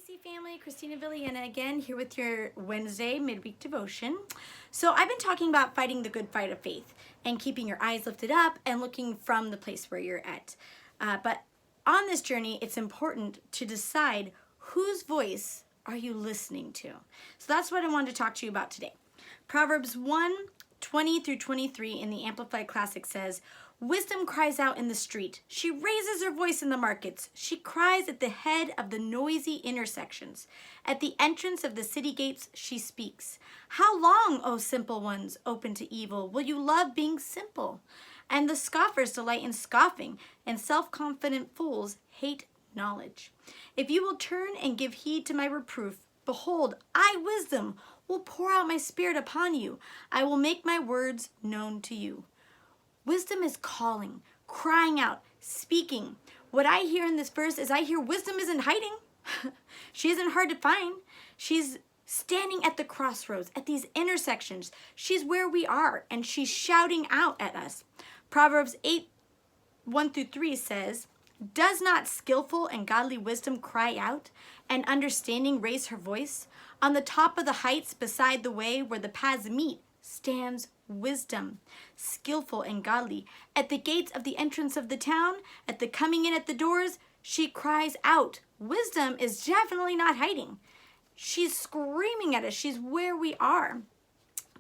CC family, Christina Villena again, here with your Wednesday midweek devotion. So I've been talking about fighting the good fight of faith and keeping your eyes lifted up and looking from the place where you're at. But on this journey, it's important to decide whose voice are you listening to. So that's what I wanted to talk to you about today. Proverbs 1:20-23 in the Amplified Classic says, "Wisdom cries out in the street. She raises her voice in the markets. She cries at the head of the noisy intersections. At the entrance of the city gates, she speaks. How long, O simple ones, open to evil, will you love being simple? And the scoffers delight in scoffing, and self-confident fools hate knowledge. If you will turn and give heed to my reproof, behold, I, wisdom, will pour out my spirit upon you. I will make my words known to you." Wisdom is calling, crying out, speaking. What I hear in this verse is I hear wisdom isn't hiding. She isn't hard to find. She's standing at the crossroads, at these intersections. She's where we are, and she's shouting out at us. Proverbs 8:1-3 says, "Does not skillful and godly wisdom cry out, and understanding raise her voice? On the top of the heights beside the way where the paths meet stands wisdom, skillful and godly. At the gates of the entrance of the town, at the coming in at the doors, she cries out." Wisdom is definitely not hiding. She's screaming at us. She's where we are.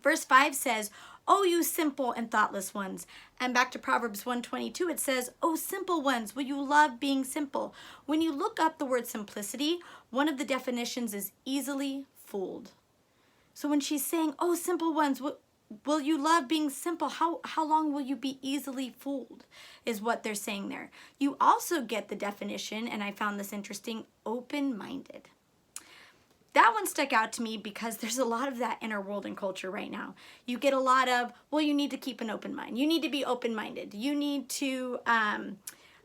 Verse 5 says, "O you simple and thoughtless ones." And back to Proverbs 1:22, it says, "O simple ones, will you love being simple?" When you look up the word simplicity, one of the definitions is easily fooled. So when she's saying, "Oh, simple ones, will you love being simple? How long will you be easily fooled?" is what they're saying there. You also get the definition, and I found this interesting, open-minded. That one stuck out to me because there's a lot of that in our world and culture right now. You get a lot of, well, you need to keep an open mind. You need to be open-minded. You need to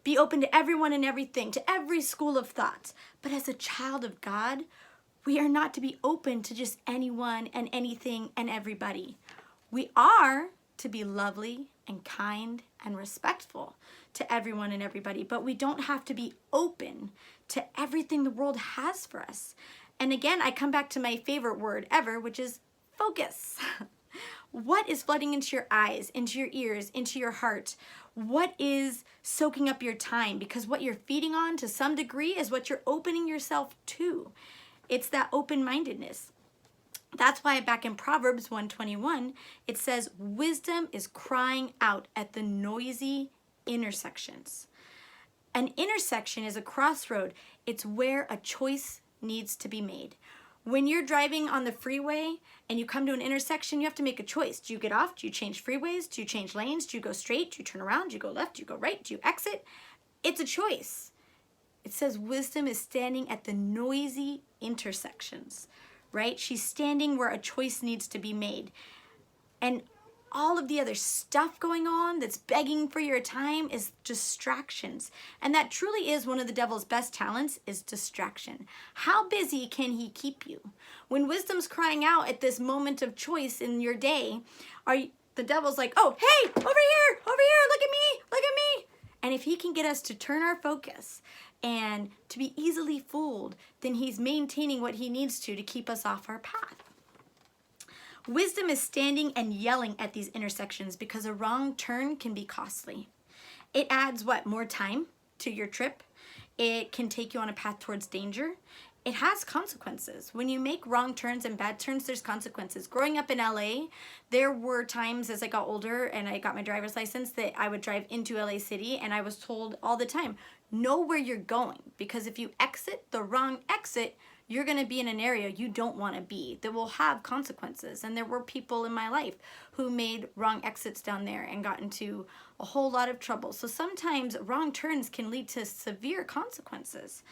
be open to everyone and everything, to every school of thought. But as a child of God, we are not to be open to just anyone and anything and everybody. We are to be lovely and kind and respectful to everyone and everybody, but we don't have to be open to everything the world has for us. And again, I come back to my favorite word ever, which is focus. What is flooding into your eyes, into your ears, into your heart? What is soaking up your time? Because what you're feeding on to some degree is what you're opening yourself to. It's that open-mindedness. That's why back in Proverbs 1:21, it says, "Wisdom is crying out at the noisy intersections." An intersection is a crossroad. It's where a choice needs to be made. When you're driving on the freeway and you come to an intersection, you have to make a choice. Do you get off? Do you change freeways? Do you change lanes? Do you go straight? Do you turn around? Do you go left? Do you go right? Do you exit? It's a choice. It says wisdom is standing at the noisy intersections, right? She's standing where a choice needs to be made. And all of the other stuff going on that's begging for your time is distractions. And that truly is one of the devil's best talents, is distraction. How busy can he keep you? When wisdom's crying out at this moment of choice in your day, the devil's like, "Oh, hey, over here, look at me, look at me." And if he can get us to turn our focus and to be easily fooled, then he's maintaining what he needs to keep us off our path. Wisdom is standing and yelling at these intersections because a wrong turn can be costly. It adds more time to your trip. It can take you on a path towards danger. It has consequences. When you make wrong turns and bad turns, there's consequences. Growing up in LA, there were times as I got older and I got my driver's license that I would drive into LA City, and I was told all the time, know where you're going, because if you exit the wrong exit, you're going to be in an area you don't want to be that will have consequences. And there were people in my life who made wrong exits down there and got into a whole lot of trouble. So sometimes wrong turns can lead to severe consequences.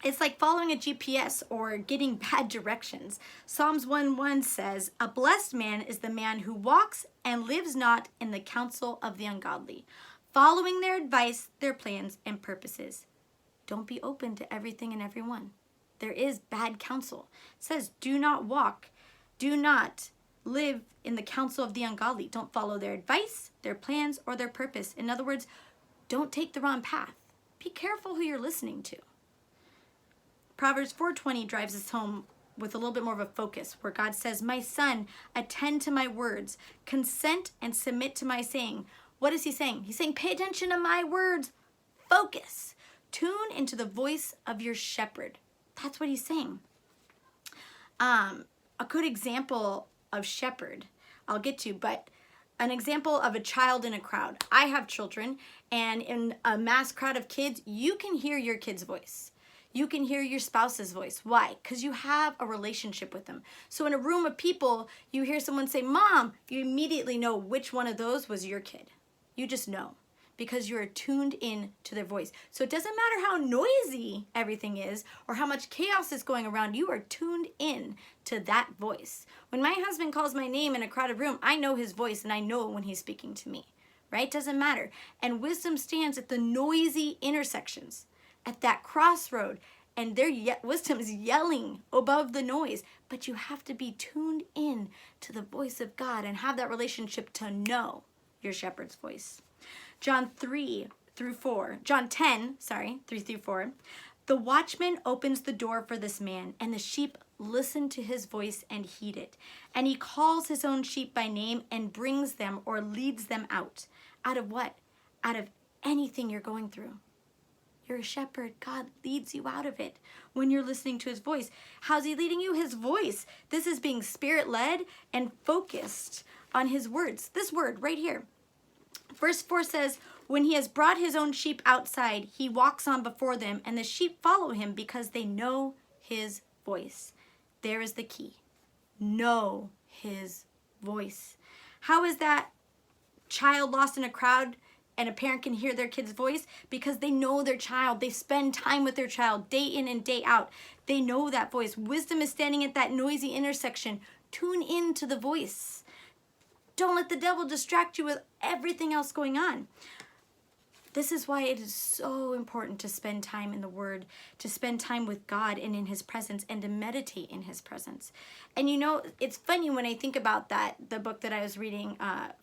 It's like following a GPS or getting bad directions. Psalms 1:1 says, "A blessed man is the man who walks and lives not in the counsel of the ungodly, following their advice, their plans, and purposes." Don't be open to everything and everyone. There is bad counsel. It says, do not live in the counsel of the ungodly. Don't follow their advice, their plans, or their purpose. In other words, don't take the wrong path. Be careful who you're listening to. Proverbs 4:20 drives us home with a little bit more of a focus, where God says, "My son, attend to my words, consent and submit to my saying." What is he saying? He's saying, pay attention to my words. Focus. Tune into the voice of your shepherd. That's what he's saying. A good example of shepherd, I'll get to, but an example of a child in a crowd. I have children, and in a mass crowd of kids, you can hear your kid's voice. You can hear your spouse's voice. Why? Because you have a relationship with them. So in a room of people, you hear someone say, "Mom," you immediately know which one of those was your kid. You just know, because you're tuned in to their voice. So it doesn't matter how noisy everything is or how much chaos is going around, you are tuned in to that voice. When my husband calls my name in a crowded room, I know his voice and I know when he's speaking to me, right? Doesn't matter. And wisdom stands at the noisy intersections, at that crossroad, and wisdom is yelling above the noise. But you have to be tuned in to the voice of God and have that relationship to know your shepherd's voice. John 3 through 4. John 10, 3 through 4. The watchman opens the door for this man, and the sheep listen to his voice and heed it. And he calls his own sheep by name and brings them or leads them out. Out of what? Out of anything you're going through. You're a shepherd. God leads you out of it when you're listening to his voice. How's he leading you? His voice. This is being spirit-led and focused on his words. This word right here. Verse 4 says, when he has brought his own sheep outside, he walks on before them, and the sheep follow him because they know his voice. There is the key. Know his voice. How is that child lost in a crowd and a parent can hear their kid's voice? Because they know their child. They spend time with their child day in and day out. They know that voice. Wisdom is standing at that noisy intersection. Tune in to the voice. Don't let the devil distract you with everything else going on. This is why it is so important to spend time in the Word, to spend time with God and in His presence, and to meditate in His presence. And you know, it's funny when I think about that, the book that I was reading,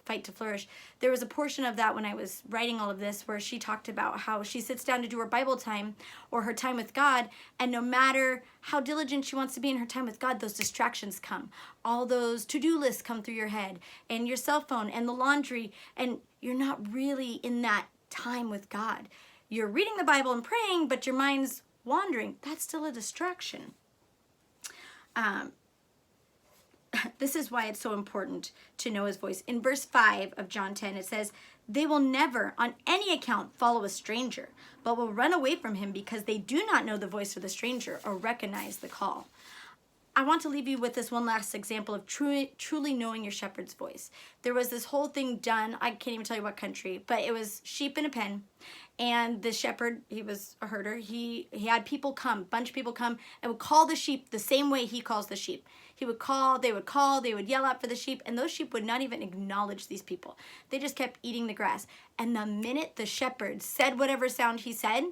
Fight to Flourish, there was a portion of that when I was writing all of this where she talked about how she sits down to do her Bible time or her time with God, and no matter how diligent she wants to be in her time with God, those distractions come. All those to-do lists come through your head, and your cell phone, and the laundry, and you're not really in that time with God. You're reading the Bible and praying, but your mind's wandering. That's still a distraction. This is why it's so important to know His voice. In verse 5 of John 10, it says, they will never on any account follow a stranger, but will run away from him because they do not know the voice of the stranger or recognize the call. I want to leave you with this one last example of truly knowing your shepherd's voice. There was this whole thing done, I can't even tell you what country, but it was sheep in a pen. And the shepherd, he was a herder, he had people come, bunch of people come, and would call the sheep the same way he calls the sheep. He would call, they would yell out for the sheep, and those sheep would not even acknowledge these people. They just kept eating the grass. And the minute the shepherd said whatever sound he said,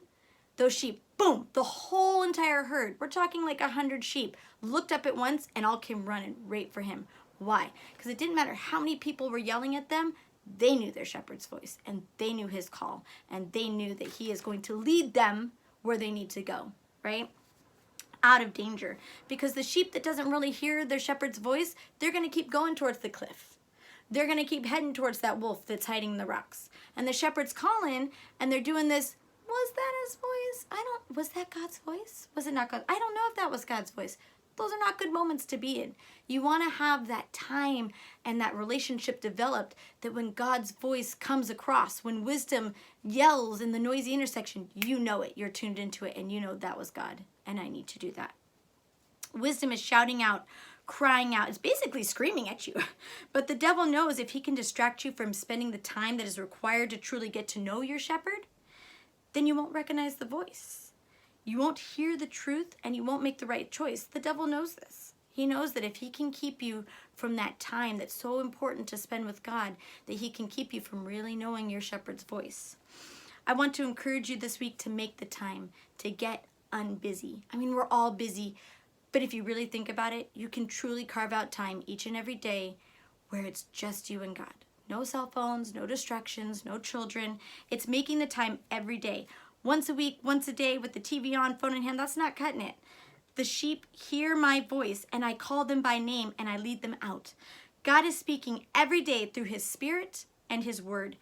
those sheep, boom, the whole entire herd, we're talking like 100 sheep, looked up at once and all came running right for him. Why? Because it didn't matter how many people were yelling at them, they knew their shepherd's voice and they knew his call and they knew that he is going to lead them where they need to go, right? Out of danger. Because the sheep that doesn't really hear their shepherd's voice, they're going to keep going towards the cliff. They're going to keep heading towards that wolf that's hiding in the rocks. And the shepherd's calling and they're doing this. Was that his voice? Was that God's voice? Was it not God? I don't know if that was God's voice. Those are not good moments to be in. You want to have that time and that relationship developed that when God's voice comes across, when wisdom yells in the noisy intersection, you know it, you're tuned into it, and you know that was God, and I need to do that. Wisdom is shouting out, crying out. It's basically screaming at you. But the devil knows if he can distract you from spending the time that is required to truly get to know your shepherd, then you won't recognize the voice. You won't hear the truth and you won't make the right choice. The devil knows this. He knows that if he can keep you from that time that's so important to spend with God, that he can keep you from really knowing your shepherd's voice. I want to encourage you this week to make the time to get unbusy. I mean, we're all busy, but if you really think about it, you can truly carve out time each and every day where it's just you and God. No cell phones, no distractions, no children. It's making the time every day. once a week, once a day with the TV on, phone in hand. That's not cutting it. The sheep hear my voice, and I call them by name, and I lead them out. God is speaking every day through his Spirit and his word.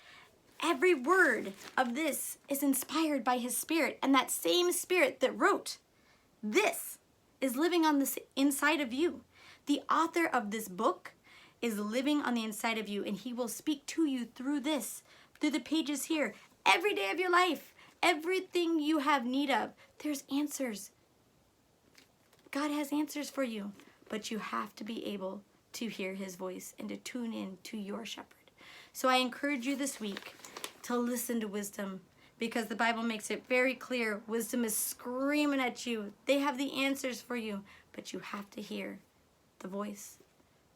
Every word of this is inspired by his Spirit, and that same Spirit that wrote this is living on the inside of you. The author of this book is living on the inside of you, and he will speak to you through this, through the pages here, every day of your life. Everything you have need of, there's answers. God has answers for you, but you have to be able to hear his voice and to tune in to your shepherd. So I encourage you this week to listen to wisdom, because the Bible makes it very clear. Wisdom is screaming at you. They have the answers for you, but you have to hear the voice.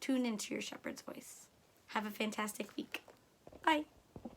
Tune into your shepherd's voice. Have a fantastic week. Bye.